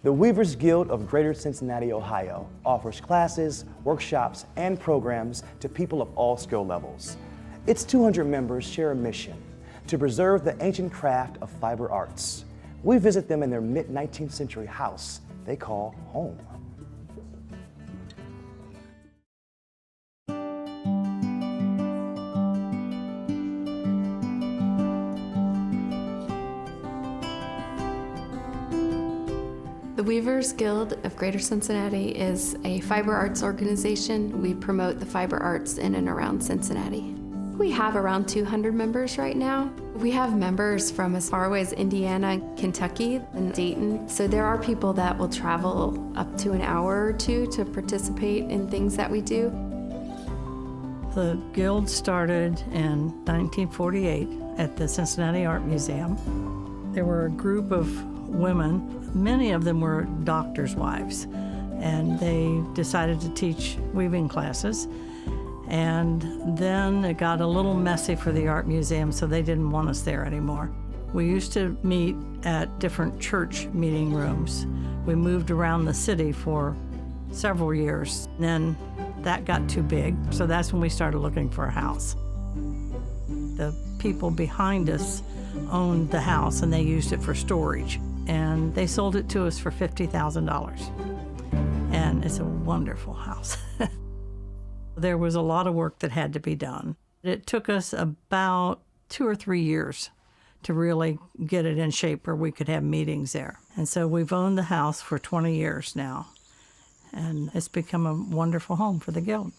The Weavers Guild of Greater Cincinnati, Ohio offers classes, workshops, and programs to people of all skill levels. Its 200 members share a mission to preserve the ancient craft of fiber arts. We visit them in their mid-19th century house they call home. The Weavers Guild of Greater Cincinnati is a fiber arts organization. We promote the fiber arts in and around Cincinnati. We have around 200 members right now. We have members from as far away as Indiana, Kentucky, and Dayton. So there are people that will travel up to an hour or two to participate in things that we do. The Guild started in 1948 at the Cincinnati Art Museum. There were a group of women. Many of them were doctors' wives, and they decided to teach weaving classes. And then it got a little messy for the art museum, so they didn't want us there anymore. We used to meet at different church meeting rooms. We moved around the city for several years. And then that got too big, so that's when we started looking for a house. The people behind us owned the house, and they used it for storage. And they sold it to us for $50,000. And it's a wonderful house. There was a lot of work that had to be done. It took us about 2 or 3 years to really get it in shape where we could have meetings there. And so we've owned the house for 20 years now. And it's become a wonderful home for the Guild.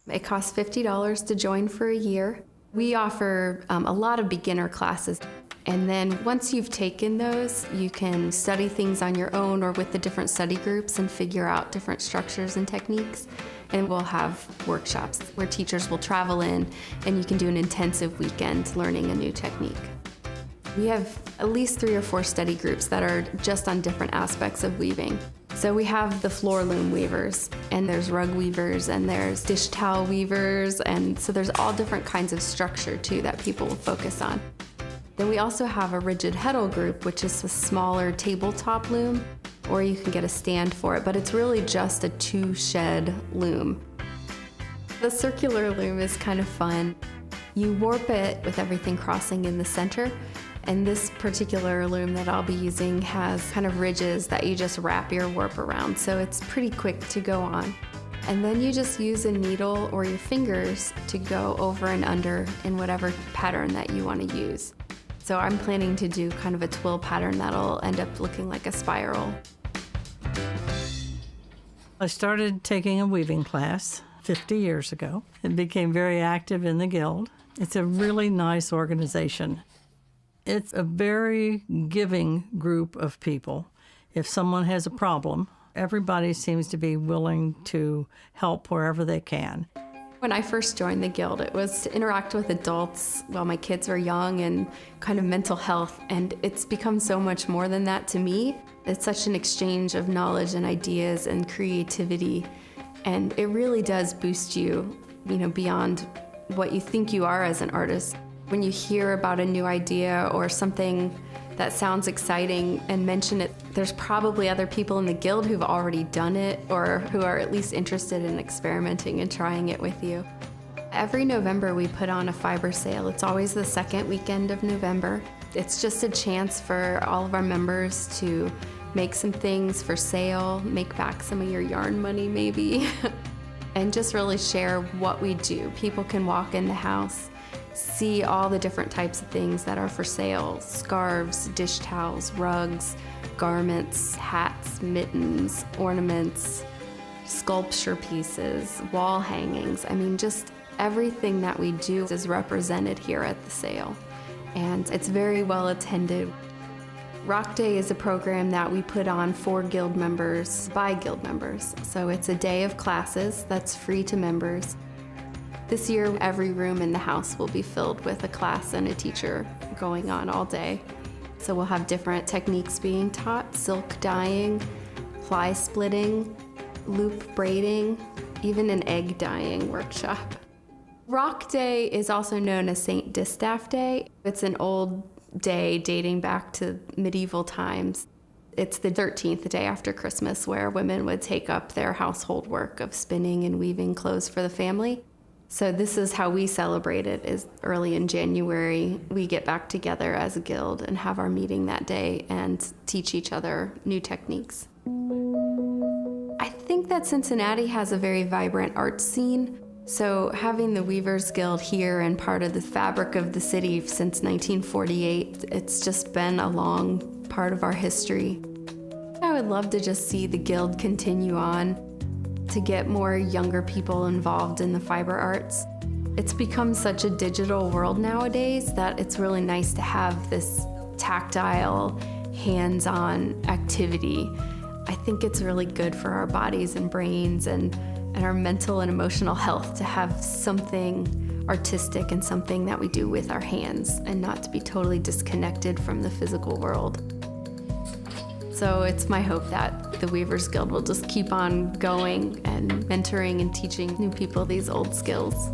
It costs $50 to join for a year. We offer a lot of beginner classes. And then once you've taken those, you can study things on your own or with the different study groups and figure out different structures and techniques. And we'll have workshops where teachers will travel in and you can do an intensive weekend learning a new technique. We have at least 3 or 4 study groups that are just on different aspects of weaving. So we have the floor loom weavers, and there's rug weavers, and there's dish towel weavers, and so there's all different kinds of structure too that people will focus on. Then we also have a rigid heddle group, which is a smaller tabletop loom, or you can get a stand for it, but it's really just a 2-shed loom. The circular loom is kind of fun. You warp it with everything crossing in the center, and this particular loom that I'll be using has kind of ridges that you just wrap your warp around, so it's pretty quick to go on. And then you just use a needle or your fingers to go over and under in whatever pattern that you want to use. So I'm planning to do kind of a twill pattern that'll end up looking like a spiral. I started taking a weaving class 50 years ago and became very active in the Guild. It's a really nice organization. It's a very giving group of people. If someone has a problem, everybody seems to be willing to help wherever they can. When I first joined the Guild, it was to interact with adults while my kids were young and kind of mental health, and it's become so much more than that to me. It's such an exchange of knowledge and ideas and creativity, and it really does boost you, beyond what you think you are as an artist. When you hear about a new idea or something that sounds exciting and mention it, there's probably other people in the Guild who've already done it or who are at least interested in experimenting and trying it with you. Every November we put on a fiber sale. It's always the second weekend of November. It's just a chance for all of our members to make some things for sale, make back some of your yarn money maybe, and just really share what we do. People can walk in the house, see all the different types of things that are for sale: scarves, dish towels, rugs, garments, hats, mittens, ornaments, sculpture pieces, wall hangings. I mean, just everything that we do is represented here at the sale, and it's very well attended. Rock Day is a program that we put on for Guild members, by Guild members. So it's a day of classes that's free to members. This year, every room in the house will be filled with a class and a teacher going on all day. So we'll have different techniques being taught: silk dyeing, ply splitting, loop braiding, even an egg dyeing workshop. Rock Day is also known as St. Distaff Day. It's an old day dating back to medieval times. It's the 13th, the day after Christmas, where women would take up their household work of spinning and weaving clothes for the family. So this is how we celebrate it, is early in January, we get back together as a guild and have our meeting that day and teach each other new techniques. I think that Cincinnati has a very vibrant art scene. So having the Weavers Guild here and part of the fabric of the city since 1948, it's just been a long part of our history. I would love to just see the guild continue on, to get more younger people involved in the fiber arts. It's become such a digital world nowadays that it's really nice to have this tactile, hands-on activity. I think it's really good for our bodies and brains and our mental and emotional health to have something artistic and something that we do with our hands and not to be totally disconnected from the physical world. So it's my hope that the Weavers Guild will just keep on going and mentoring and teaching new people these old skills.